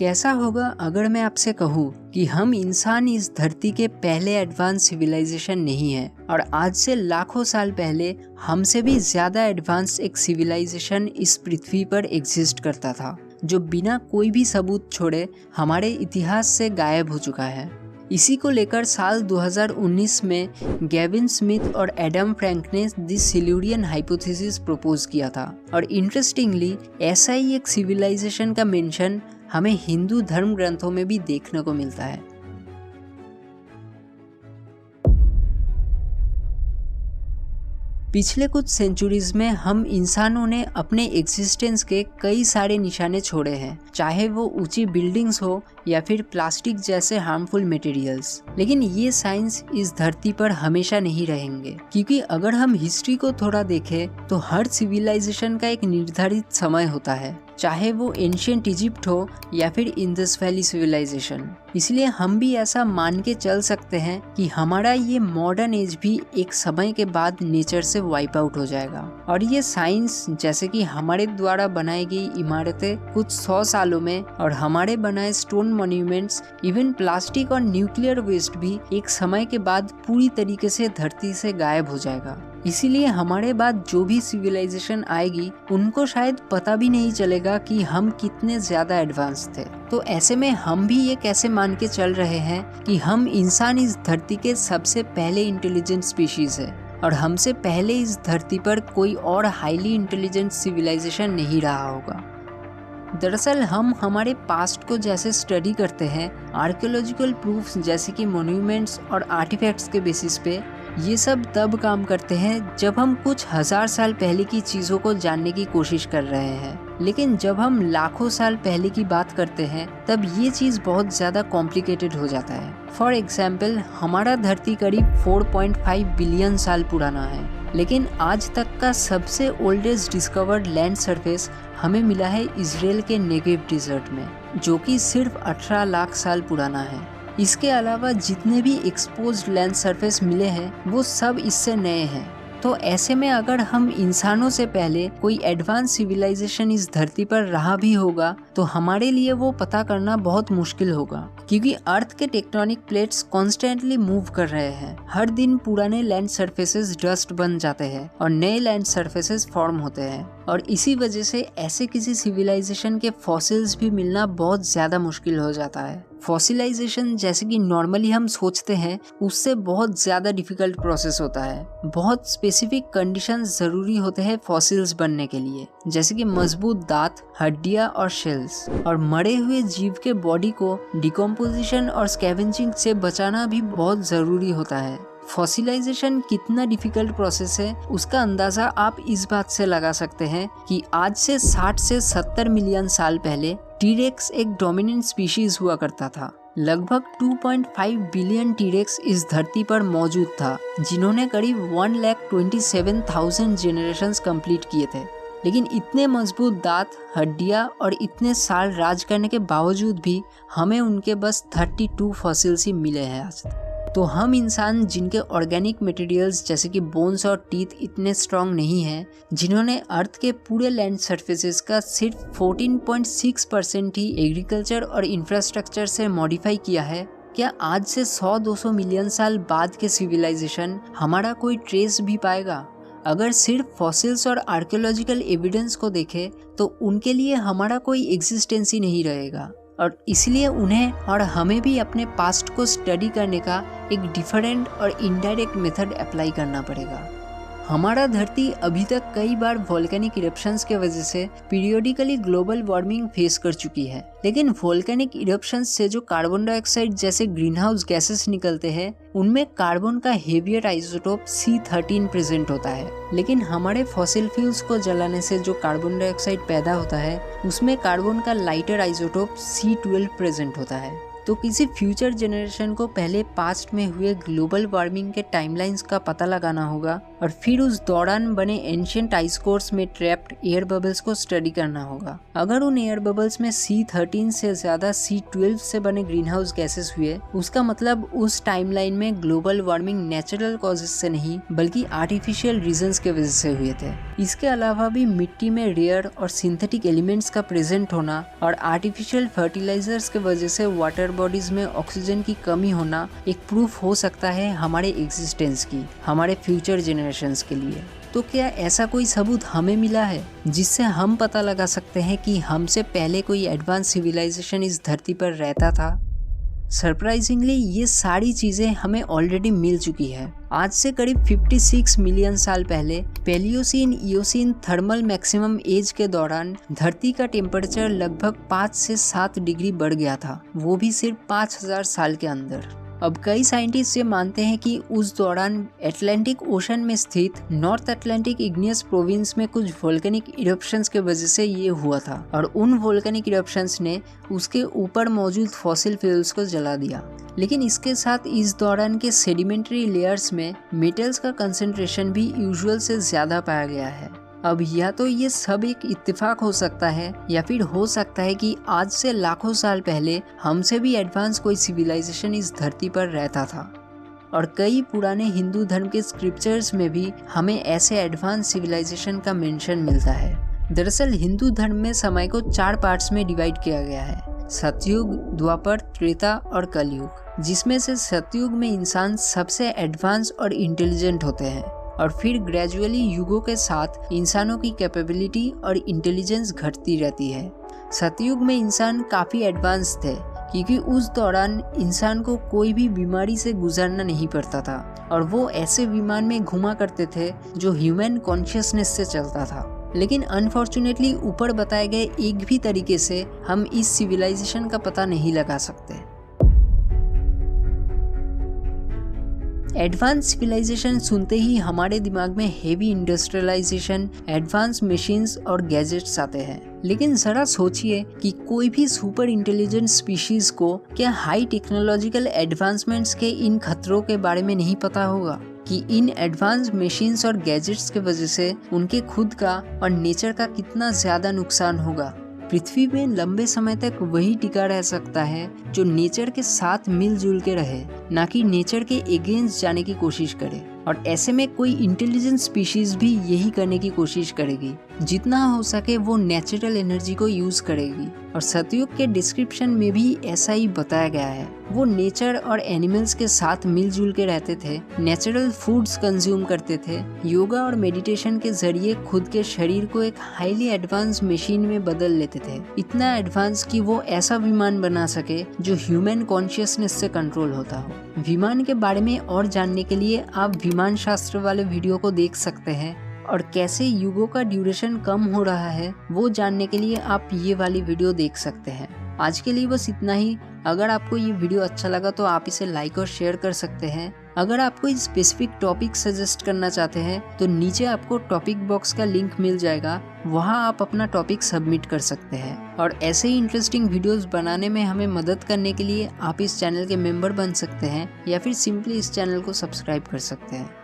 कैसा होगा अगर मैं आपसे कहूँ कि हम इंसान इस धरती के पहले एडवांस सिविलाइजेशन नहीं है और आज से लाखों साल पहले हमसे भी ज्यादा एडवांस एक सिविलाइजेशन इस पृथ्वी पर एग्जिस्ट करता था, जो बिना कोई भी सबूत छोड़े हमारे इतिहास से गायब हो चुका है। इसी को लेकर साल 2019 में गेविन स्मिथ और एडम फ्रैंक ने द सिल्यूरियन हाइपोथेसिस प्रपोज किया था और इंटरेस्टिंगली ऐसा ही एक सिविलाइजेशन का मेंशन हमें हिंदू धर्म ग्रंथों में भी देखने को मिलता है। पिछले कुछ सेंचुरीज में हम इंसानों ने अपने एग्जिस्टेंस के कई सारे निशाने छोड़े हैं, चाहे वो ऊंची बिल्डिंग्स हो या फिर प्लास्टिक जैसे हार्मफुल मटेरियल्स। लेकिन ये साइंस इस धरती पर हमेशा नहीं रहेंगे, क्योंकि अगर हम हिस्ट्री को थोड़ा देखें तो हर सिविलाइजेशन का एक निर्धारित समय होता है, चाहे वो एंशिएंट इजिप्ट हो या फिर इंडस वैली सिविलाइजेशन। इसलिए हम भी ऐसा मान के चल सकते हैं कि हमारा ये मॉडर्न एज भी एक समय के बाद नेचर से वाइप आउट हो जाएगा और ये साइंस, जैसे कि हमारे द्वारा बनाई गई इमारतें कुछ 100 सालों में और हमारे बनाए स्टोन मॉन्यूमेंट्स, इवन प्लास्टिक और न्यूक्लियर वेस्ट भी एक समय के बाद पूरी तरीके से धरती से गायब हो जाएगा। इसीलिए हमारे बाद जो भी सिविलाइजेशन आएगी उनको शायद पता भी नहीं चलेगा कि हम कितने ज्यादा एडवांस थे। तो ऐसे में हम भी ये कैसे मान के चल रहे हैं कि हम इंसान इस धरती के सबसे पहले इंटेलिजेंट स्पीशीज है और हमसे पहले इस धरती पर कोई और हाईली इंटेलिजेंट सिविलाइजेशन नहीं रहा होगा। दरअसल हम हमारे पास्ट को जैसे स्टडी करते हैं, आर्कियोलॉजिकल प्रूफ्स जैसे कि मॉन्यूमेंट्स और आर्टिफैक्ट्स के बेसिस पे, ये सब तब काम करते हैं जब हम कुछ 1000 साल पहले की चीज़ों को जानने की कोशिश कर रहे हैं। लेकिन जब हम लाखों साल पहले की बात करते हैं तब ये चीज़ बहुत ज़्यादा कॉम्प्लिकेटेड हो जाता है। फॉर एग्जाम्पल, हमारा धरती करीब 4.5 बिलियन साल पुराना है, लेकिन आज तक का सबसे ओल्डेस्ट डिस्कवर्ड लैंड सरफेस हमें मिला है इजराइल के नेगेव डिजर्ट में, जो कि सिर्फ 18 लाख साल पुराना है। इसके अलावा जितने भी एक्सपोज्ड लैंड सरफेस मिले हैं वो सब इससे नए हैं। तो ऐसे में अगर हम इंसानों से पहले कोई एडवांस सिविलाइजेशन इस धरती पर रहा भी होगा तो हमारे लिए वो पता करना बहुत मुश्किल होगा, क्योंकि अर्थ के टेक्टोनिक प्लेट्स कॉन्स्टेंटली मूव कर रहे हैं। हर दिन पुराने लैंड सरफेसेस डस्ट बन जाते हैं और नए लैंड सरफेसेस फॉर्म होते हैं और इसी वजह से ऐसे किसी सिविलाइजेशन के फॉसिल्स भी मिलना बहुत ज्यादा मुश्किल हो जाता है। फॉसिलाइजेशन जैसे कि नॉर्मली हम सोचते हैं उससे बहुत ज़्यादा डिफिकल्ट प्रोसेस होता है। बहुत स्पेसिफिक कंडीशंस ज़रूरी होते हैं फॉसिल्स बनने के लिए, जैसे कि मजबूत दांत, हड्डियाँ और शेल्स। और मरे हुए जीव के बॉडी को डिकम्पोजिशन और स्कैवेंजिंग से बचाना भी बहुत ज़रूरी होता है। फॉसिलाइजेशन कितना डिफिकल्ट प्रोसेस है उसका अंदाज़ा आप इस बात से लगा सकते हैं कि आज से 60 से 70 मिलियन साल पहले टीरेक्स एक डोमिनेंट स्पीशीज हुआ करता था। लगभग 2.5 बिलियन टीरेक्स इस धरती पर मौजूद था, जिन्होंने करीब 1,27,000 जनरेशंस कंप्लीट किए थे। लेकिन इतने मजबूत दांत, हड्डियां और इतने साल राज करने के बावजूद भी हमें उनके बस 32 फॉसिल्स ही मिले हैं आज तक। तो हम इंसान जिनके ऑर्गेनिक मटेरियल्स जैसे कि बोन्स और टीथ इतने स्ट्रॉन्ग नहीं हैं, जिन्होंने अर्थ के पूरे लैंड सरफेसेस का सिर्फ 14.6% ही एग्रीकल्चर और इंफ्रास्ट्रक्चर से मॉडिफाई किया है, क्या आज से 100-200 मिलियन साल बाद के सिविलाइजेशन हमारा कोई ट्रेस भी पाएगा? अगर सिर्फ फॉसिल्स और आर्कियोलॉजिकल एविडेंस को देखें तो उनके लिए हमारा कोई एग्जिस्टेंस ही नहीं रहेगा और इसलिए उन्हें और हमें भी अपने पास्ट को स्टडी करने का एक डिफरेंट और इनडायरेक्ट मेथड अप्लाई करना पड़ेगा। हमारा धरती अभी तक कई बार वोल्केनिक इरप्शंस के वजह से पीरियोडिकली ग्लोबल वार्मिंग फेस कर चुकी है, लेकिन वोल्केनिक इरप्शंस से जो कार्बन डाइऑक्साइड जैसे ग्रीन हाउस गैसेस निकलते हैं उनमें कार्बन का हेवियर आइसोटोप C13 प्रेजेंट होता है। लेकिन हमारे फॉसिल फ्यूल्स को जलाने से जो कार्बन डाइऑक्साइड पैदा होता है उसमें कार्बन का लाइटर आइसोटोप C12 प्रेजेंट होता है। तो किसी फ्यूचर जनरेशन को पहले पास्ट में हुए ग्लोबल वार्मिंग के टाइमलाइंस का पता लगाना होगा और फिर उस दौरान बने एंशिएंट आइस कोर्स में ट्रैप्ड एयर बबल्स को स्टडी करना होगा। अगर उन एयर बबल्स में C13 से ज्यादा C12 से बने ग्रीन हाउस गैसेस हुए, उसका मतलब उस टाइमलाइन में ग्लोबल वार्मिंग नेचुरल कॉजेस से नहीं बल्कि आर्टिफिशियल रीजंस के वजह से हुए थे। इसके अलावा भी मिट्टी में रेयर और सिंथेटिक एलिमेंट्स का प्रेजेंट होना और आर्टिफिशियल फर्टिलाइजर्स के वजह से वाटर बॉडीज में ऑक्सीजन की कमी होना एक प्रूफ हो सकता है हमारे एग्जिस्टेंस की, हमारे फ्यूचर जनरेशंस के लिए। तो क्या ऐसा कोई सबूत हमें मिला है जिससे हम पता लगा सकते हैं कि हमसे पहले कोई एडवांस सिविलाइजेशन इस धरती पर रहता था? सरप्राइजिंगली ये सारी चीजें हमें ऑलरेडी मिल चुकी है। आज से करीब 56 मिलियन साल पहले Palaeocene Eocene thermal maximum age के दौरान धरती का टेम्परेचर लगभग 5 से 7 डिग्री बढ़ गया था, वो भी सिर्फ 5000 साल के अंदर। अब कई साइंटिस्ट ये मानते हैं कि उस दौरान अटलांटिक ओशन में स्थित नॉर्थ अटलांटिक इग्नियस प्रोविंस में कुछ वोल्केनिक इरप्शंस के वजह से ये हुआ था और उन वोल्केनिक इरप्शंस ने उसके ऊपर मौजूद फॉसिल फ्यूल्स को जला दिया। लेकिन इसके साथ इस दौरान के सेडिमेंट्री लेयर्स में मेटल्स का कंसंट्रेशन भी यूजुअल से ज्यादा पाया गया है। अब या तो ये सब एक इत्तेफाक हो सकता है या फिर हो सकता है कि आज से लाखों साल पहले हमसे भी एडवांस कोई सिविलाइजेशन इस धरती पर रहता था। और कई पुराने हिंदू धर्म के स्क्रिप्चर्स में भी हमें ऐसे एडवांस सिविलाइजेशन का मेंशन मिलता है। दरअसल हिंदू धर्म में समय को 4 पार्ट्स में डिवाइड किया गया है, सतयुग, द्वापर, त्रेता और कलयुग, जिसमें से सतयुग में इंसान सबसे एडवांस और इंटेलिजेंट होते हैं और फिर ग्रेजुअली युगों के साथ इंसानों की कैपेबिलिटी और इंटेलिजेंस घटती रहती है। सतयुग में इंसान काफ़ी एडवांस थे क्योंकि उस दौरान इंसान को कोई भी बीमारी से गुजरना नहीं पड़ता था और वो ऐसे विमान में घुमा करते थे जो ह्यूमन कॉन्शियसनेस से चलता था। लेकिन अनफॉर्चुनेटली ऊपर बताए गए एक भी तरीके से हम इस सिविलाइजेशन का पता नहीं लगा सकते। एडवांस सिविलाइजेशन सुनते ही हमारे दिमाग में हेवी इंडस्ट्रियलाइजेशन, एडवांस मशीन्स और गैजेट्स आते हैं। लेकिन जरा सोचिए कि कोई भी सुपर इंटेलिजेंट स्पीशीज को क्या हाई टेक्नोलॉजिकल एडवांसमेंट्स के इन खतरों के बारे में नहीं पता होगा कि इन एडवांस मशीन्स और गैजेट्स के वजह से उनके खुद का और नेचर का कितना ज्यादा नुकसान होगा। पृथ्वी में लंबे समय तक वही टिका रह सकता है जो नेचर के साथ मिलजुल के रहे, ना कि नेचर के अगेंस्ट जाने की कोशिश करे। और ऐसे में कोई इंटेलिजेंट स्पीशीज भी यही करने की कोशिश करेगी, जितना हो सके वो नेचुरल एनर्जी को यूज करेगी। और सतयुग के डिस्क्रिप्शन में भी ऐसा ही बताया गया है। वो नेचर और एनिमल्स के साथ मिलजुल के रहते थे, नेचुरल फूड्स कंज्यूम करते थे, योगा और मेडिटेशन के जरिए खुद के शरीर को एक हाईली एडवांस मशीन में बदल लेते थे, इतना एडवांस कि वो ऐसा विमान बना सके जो ह्यूमन कॉन्शियसनेस से कंट्रोल होता हो। विमान के बारे में और जानने के लिए आप विमान शास्त्र वाले वीडियो को देख सकते हैं और कैसे युगों का ड्यूरेशन कम हो रहा है वो जानने के लिए आप ये वाली वीडियो देख सकते हैं। आज के लिए बस इतना ही। अगर आपको ये वीडियो अच्छा लगा तो आप इसे लाइक और शेयर कर सकते हैं। अगर आप कोई स्पेसिफिक टॉपिक सजेस्ट करना चाहते हैं तो नीचे आपको टॉपिक बॉक्स का लिंक मिल जाएगा, वहां आप अपना टॉपिक सबमिट कर सकते हैं। और ऐसे ही इंटरेस्टिंग वीडियोस बनाने में हमें मदद करने के लिए आप इस चैनल के मेंबर बन सकते हैं या फिर सिंपली इस चैनल को सब्सक्राइब कर सकते हैं।